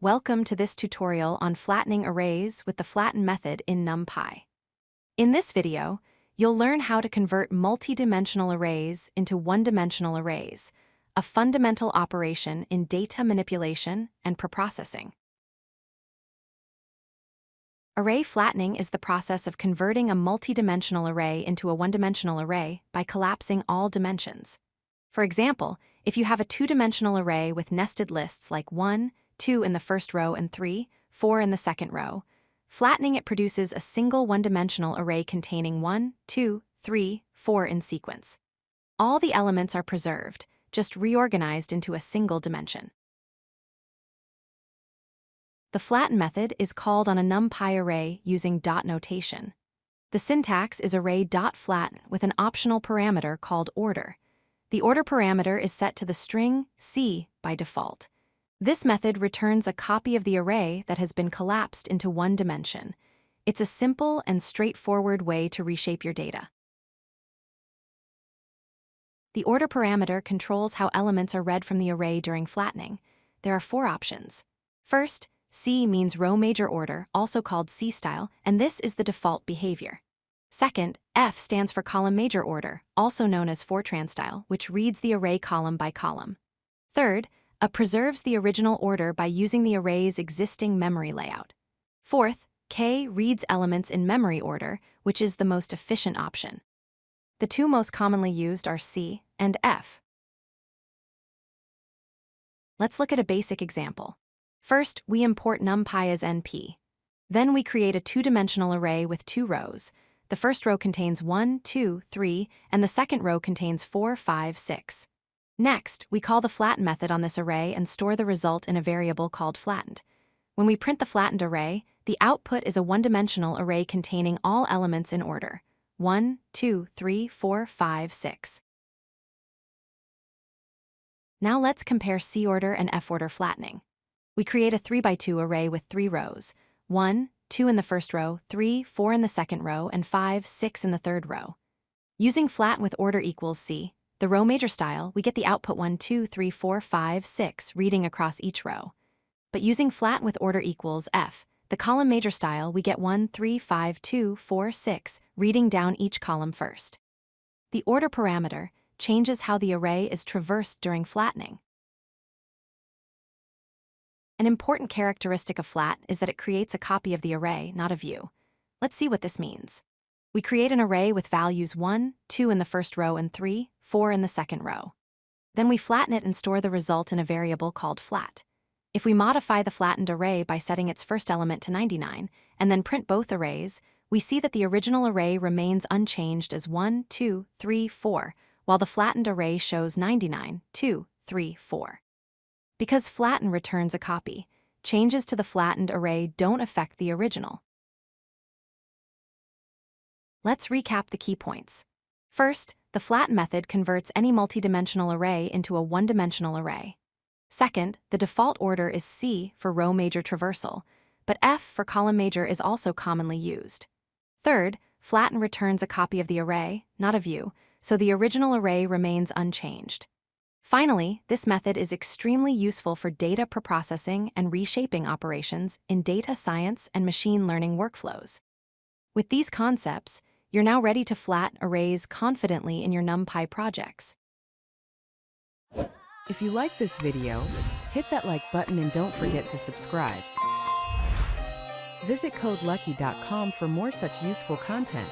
Welcome to this tutorial on flattening arrays with the flatten method in NumPy. In this video, you'll learn how to convert multi-dimensional arrays into one-dimensional arrays, a fundamental operation in data manipulation and preprocessing. Array flattening is the process of converting a multi-dimensional array into a one-dimensional array by collapsing all dimensions. For example, if you have a two-dimensional array with nested lists like 1, 2 in the first row and 3, 4 in the second row, flattening it produces a single one-dimensional array containing 1, 2, 3, 4 in sequence. All the elements are preserved, just reorganized into a single dimension. The flatten method is called on a NumPy array using dot notation. The syntax is array.flatten with an optional parameter called order. The order parameter is set to the string c by default. This method returns a copy of the array that has been collapsed into one dimension. It's a simple and straightforward way to reshape your data. The order parameter controls how elements are read from the array during flattening. There are 4 options. First, C means row major order, also called C-style, and this is the default behavior. Second, F stands for column major order, also known as Fortran style, which reads the array column by column. Third, A preserves the original order by using the array's existing memory layout. Fourth, K reads elements in memory order, which is the most efficient option. The 2 most commonly used are C and F. Let's look at a basic example. First, we import NumPy as NP. Then we create a two-dimensional array with 2 rows. The first row contains 1, 2, 3, and the second row contains 4, 5, 6. Next, we call the flatten method on this array and store the result in a variable called flattened. When we print the flattened array, the output is a one-dimensional array containing all elements in order: 1, 2, 3, 4, 5, 6. Now let's compare C-order and F-order flattening. We create a 3x2 array with 3 rows: 1, 2 in the first row, 3, 4 in the second row, and 5, 6 in the third row. Using flatten with order equals C, the row major style, we get the output 1, 2, 3, 4, 5, 6 reading across each row. But using flatten with order equals F, the column major style, we get 1, 3, 5, 2, 4, 6 reading down each column first. The order parameter changes how the array is traversed during flattening. An important characteristic of flat is that it creates a copy of the array, not a view. Let's see what this means. We create an array with values 1, 2 in the first row and 3, 4 in the second row. Then we flatten it and store the result in a variable called flat. If we modify the flattened array by setting its first element to 99 and then print both arrays, we see that the original array remains unchanged as 1, 2, 3, 4, while the flattened array shows 99, 2, 3, 4. Because flatten returns a copy, changes to the flattened array don't affect the original. Let's recap the key points. First, the flatten method converts any multi-dimensional array into a one-dimensional array. Second, the default order is C for row major traversal, but F for column major is also commonly used. Third, flatten returns a copy of the array, not a view, so the original array remains unchanged. Finally, this method is extremely useful for data preprocessing and reshaping operations in data science and machine learning workflows. With these concepts, you're now ready to flatten arrays confidently in your NumPy projects. If you like this video, hit that like button and don't forget to subscribe. Visit codelucky.com for more such useful content.